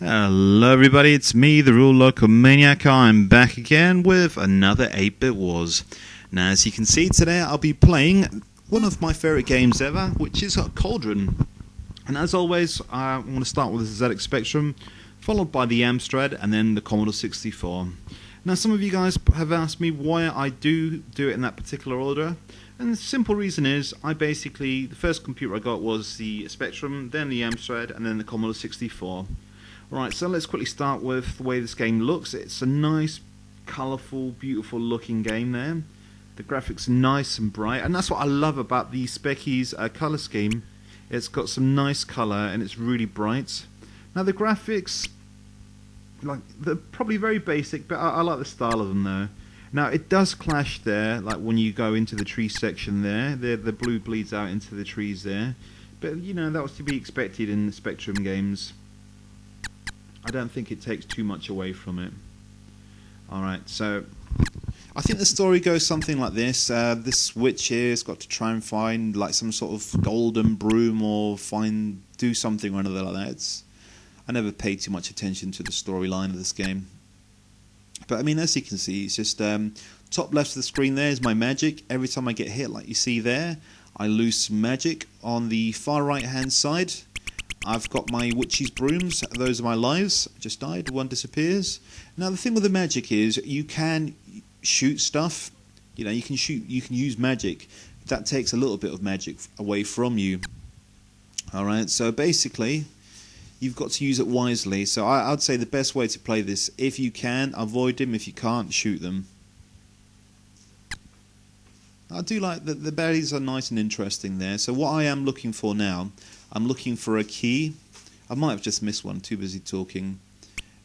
Hello everybody, it's me, the Real Local Maniac. I'm back again with another 8-Bit Wars. Now as you can see today I'll be playing one of my favourite games ever, which is Cauldron. And as always I want to start with the ZX Spectrum, followed by the Amstrad and then the Commodore 64. Now some of you guys have asked me why I do it in that particular order. And the simple reason is, the first computer I got was the Spectrum, then the Amstrad, and then the Commodore 64. Right, so let's quickly start with the way this game looks. It's a nice, colourful, beautiful looking game there. The graphics are nice and bright, and that's what I love about the Specky's colour scheme. It's got some nice colour and it's really bright. Now the graphics, they're probably very basic, but I like the style of them though. Now it does clash there, like when you go into the tree section there, the blue bleeds out into the trees there. But you know, that was to be expected in the Spectrum games. I don't think it takes too much away from it. Alright, so I think the story goes something like this. This witch here has got to try and find like some sort of golden broom or do something or another like that. I never paid too much attention to the storyline of this game. But I mean, as you can see, it's just top left of the screen there is my magic. Every time I get hit, like you see there, I lose some magic. On the far right hand side, I've got my witch's brooms. Those are my lives. I just died. One disappears. Now the thing with the magic is you can shoot stuff. You know, you can use magic. That takes a little bit of magic away from you. Alright, so basically you've got to use it wisely. So I'd say the best way to play this, if you can, avoid them. If you can't, shoot them. I do like the berries are nice and interesting there. So what I am looking for now, I'm looking for a key. I might have just missed one, too busy talking.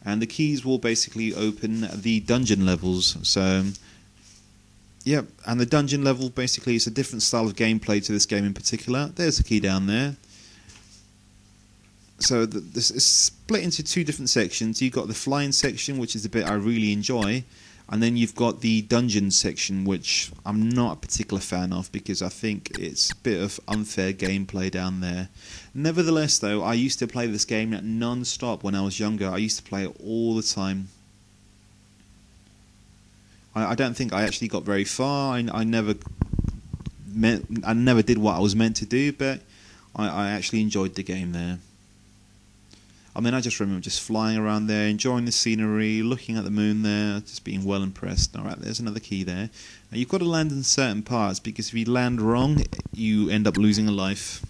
And the keys will basically open the dungeon levels. So, yep, and the dungeon level basically is a different style of gameplay to this game in particular. There's the key down there. So this is split into two different sections. You've got the flying section, which is the bit I really enjoy, and then you've got the dungeon section, which I'm not a particular fan of because I think it's a bit of unfair gameplay down there. Nevertheless, though, I used to play this game non-stop when I was younger. I used to play it all the time. I don't think I actually got very far. I never did what I was meant to do, but I actually enjoyed the game there. I mean, I just remember just flying around there, enjoying the scenery, looking at the moon there, just being well impressed. Alright, there's another key there. Now, you've got to land in certain parts, because if you land wrong, you end up losing a life.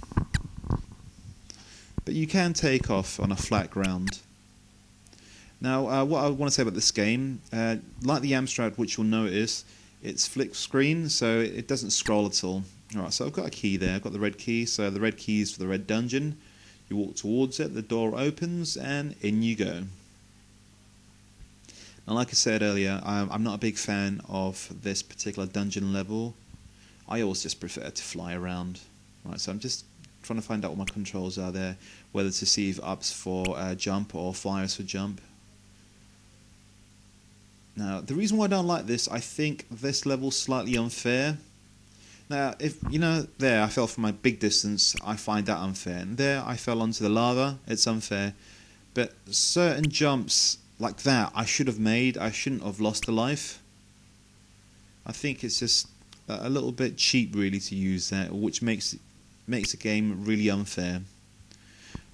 But you can take off on a flat ground. Now, what I want to say about this game, like the Amstrad, which you'll notice, it's flick screen, so it doesn't scroll at all. Alright, so I've got a key there. I've got the red key, so the red key is for the red dungeon. You walk towards it, the door opens, and in you go. Now, like I said earlier, I'm not a big fan of this particular dungeon level. I always just prefer to fly around. Right, so I'm just trying to find out what my controls are there, whether to see if up's for jump or fires for jump. Now, the reason why I don't like this, I think this level's slightly unfair. Now, if you know, there I fell from my big distance, I find that unfair. And there I fell onto the lava, it's unfair. But certain jumps like that I should have made, I shouldn't have lost a life. I think it's just a little bit cheap really to use that, which makes the game really unfair.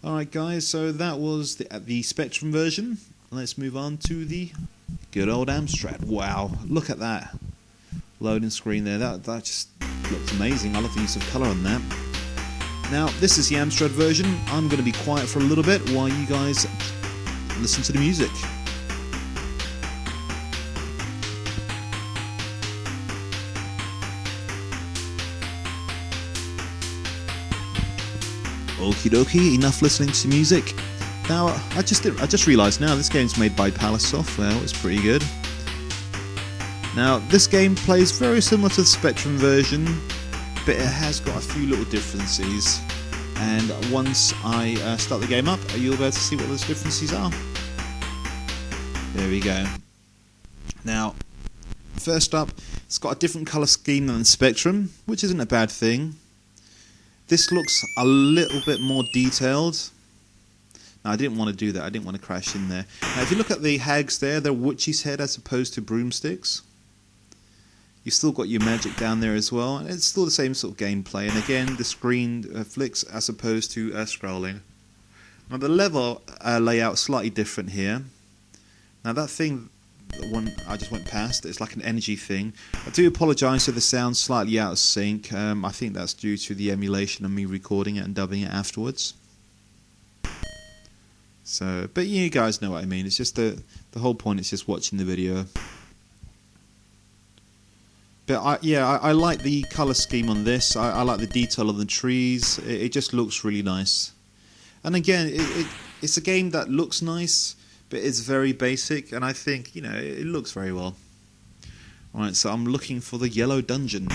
Alright guys, so that was the Spectrum version. Let's move on to the good old Amstrad. Wow, look at that. Loading screen there, that just looks amazing. I love the use of colour on that. Now, this is the Amstrad version. I'm going to be quiet for a little bit while you guys listen to the music. Okie dokie, enough listening to music. Now, I just realised now this game's made by Palace Software. It's pretty good. Now, this game plays very similar to the Spectrum version, but it has got a few little differences. And once I start the game up, you'll be able to see what those differences are. There we go. Now, first up, it's got a different colour scheme than the Spectrum, which isn't a bad thing. This looks a little bit more detailed, Now, I didn't want to do that. I didn't want to crash in there. Now, if you look at the hags there, they're witch's head as opposed to broomsticks. You've still got your magic down there as well, and it's still the same sort of gameplay. And again, the screen flicks as opposed to scrolling. Now, the level layout is slightly different here. Now, that thing, the one I just went past, it's like an energy thing. I do apologise if the sound's slightly out of sync. I think that's due to the emulation of me recording it and dubbing it afterwards. So, but you guys know what I mean. It's just the whole point is just watching the video. But I like the colour scheme on this. I like the detail of the trees. It just looks really nice. And again, it's a game that looks nice, but it's very basic. And I think, you know, it looks very well. Alright, so I'm looking for the yellow dungeon.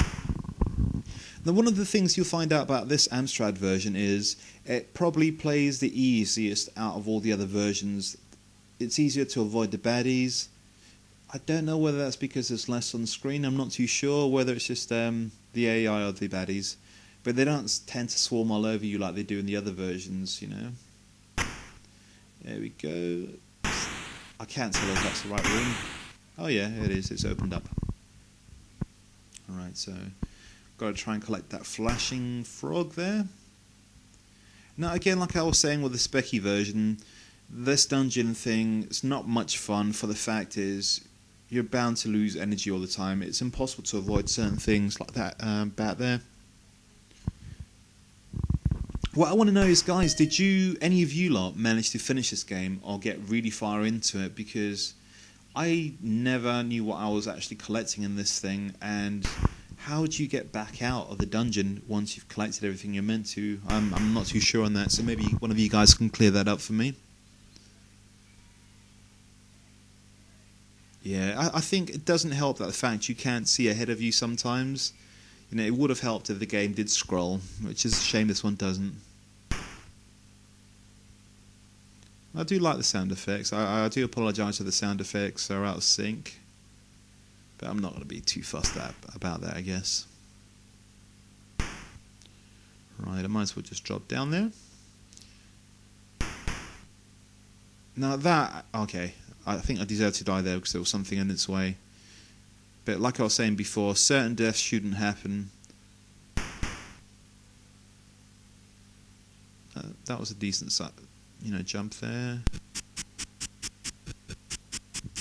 Now, one of the things you'll find out about this Amstrad version is it probably plays the easiest out of all the other versions. It's easier to avoid the baddies. I don't know whether that's because there's less on screen. I'm not too sure whether it's just the AI or the baddies. But they don't tend to swarm all over you like they do in the other versions, you know. There we go. I can't tell if that's the right room. Oh yeah, it is. It's opened up. Alright, so got to try and collect that flashing frog there. Now again, like I was saying with the Specky version, this dungeon thing is not much fun, for the fact is you're bound to lose energy all the time. It's impossible to avoid certain things like that back there. What I want to know is, guys, did any of you lot manage to finish this game or get really far into it? Because I never knew what I was actually collecting in this thing, and how do you get back out of the dungeon once you've collected everything you're meant to? I'm not too sure on that, so maybe one of you guys can clear that up for me. Yeah, I think it doesn't help that the fact you can't see ahead of you sometimes. You know, it would have helped if the game did scroll, which is a shame this one doesn't. I do like the sound effects. I do apologise if the sound effects are out of sync. But I'm not going to be too fussed about that, I guess. Right, I might as well just drop down there. Now that, okay, I think I deserve to die there because there was something in its way. But like I was saying before, certain deaths shouldn't happen. That was a decent jump there.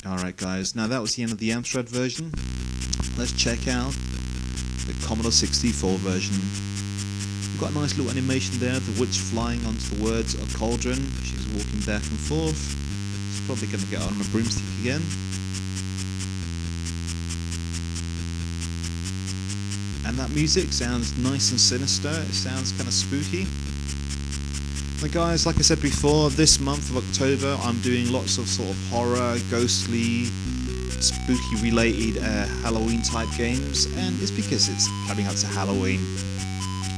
Alright guys, now that was the end of the Amstrad version. Let's check out the Commodore 64 version. We've got a nice little animation there, the witch flying onto the words of Cauldron. She's walking back and forth. She's probably going to get on a broomstick again. And that music sounds nice and sinister. It sounds kind of spooky. Now guys, like I said before, this month of October I'm doing lots of sort of horror, ghostly, spooky related Halloween type games, and it's because it's coming up to Halloween,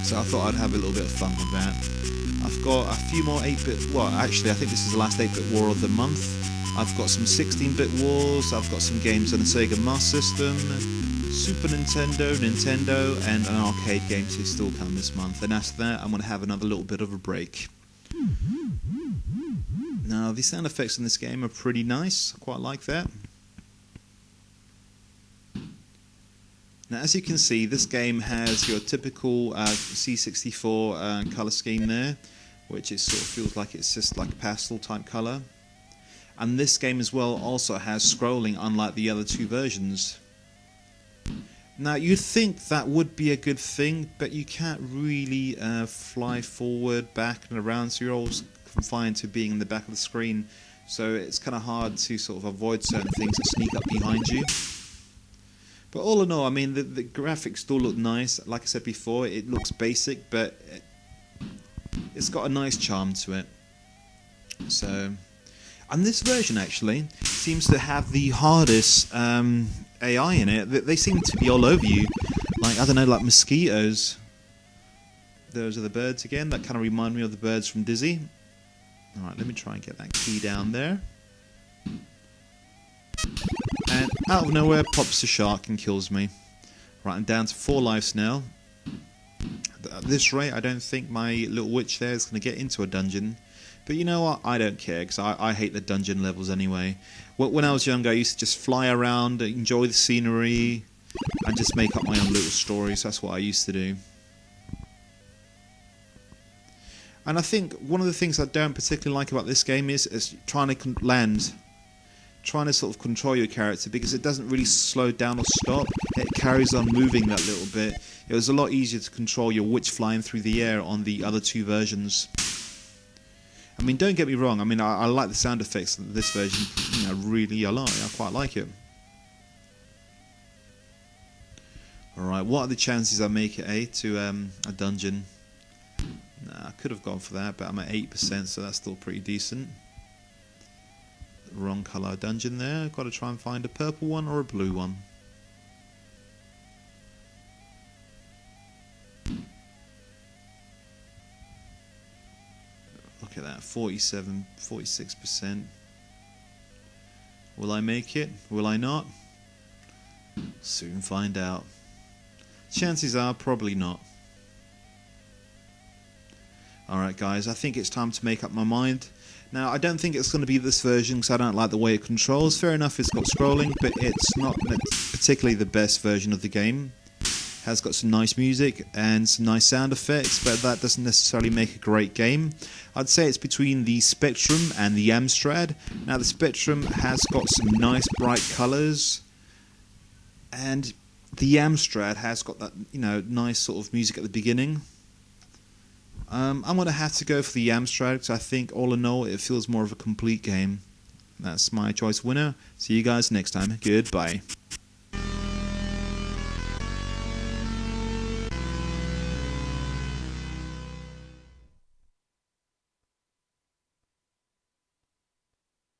so I thought I'd have a little bit of fun with that. I've got a few more 8-bit, well actually I think this is the last 8-bit war of the month. I've got some 16-bit wars, I've got some games on the Sega Master System, Super Nintendo, and an arcade game to still come this month, and after that I'm going to have another little bit of a break. Now the sound effects in this game are pretty nice, I quite like that. Now as you can see, this game has your typical C64 colour scheme there, which it sort of feels like it's just like a pastel type colour. And this game as well also has scrolling, unlike the other two versions. Now you'd think that would be a good thing, but you can't really fly forward, back and around, so you're always confined to being in the back of the screen, so it's kind of hard to sort of avoid certain things that sneak up behind you. But all in all, I mean, the graphics still look nice. Like I said before, it looks basic, but it's got a nice charm to it. So, and this version actually seems to have the hardest AI in it. They seem to be all over you, like, I don't know, like mosquitoes. Those are the birds again, that kind of remind me of the birds from Dizzy. Alright, let me try and get that key down there. And out of nowhere pops a shark and kills me. Right, I'm down to 4 lives now. At this rate, I don't think my little witch there is going to get into a dungeon. But But you know what? I don't care, because I hate the dungeon levels anyway. When I was younger, I used to just fly around, enjoy the scenery, and just make up my own little stories. That's what I used to do. And I think one of the things I don't particularly like about this game is trying to land, trying to sort of control your character, because it doesn't really slow down or stop. It carries on moving that little bit. It was a lot easier to control your witch flying through the air on the other two versions. I mean, don't get me wrong. I mean, I like the sound effects of this version. You know, really, I quite like it. All right, what are the chances I make it to a dungeon? Nah, I could have gone for that, but I'm at 8%, so that's still pretty decent. Wrong colour dungeon there. I've got to try and find a purple one or a blue one. Look at that, 46%. Will I make it? Will I not? Soon find out. Chances are probably not. Alright guys, I think it's time to make up my mind. Now, I don't think it's going to be this version because I don't like the way it controls. Fair enough, it's got scrolling, but it's not particularly the best version of the game. It has got some nice music and some nice sound effects, but that doesn't necessarily make a great game. I'd say it's between the Spectrum and the Amstrad. Now, the Spectrum has got some nice bright colours, and the Amstrad has got that, you know, nice sort of music at the beginning. I'm going to have to go for the Amstrad because I think all in all it feels more of a complete game. That's my choice winner. See you guys next time. Goodbye.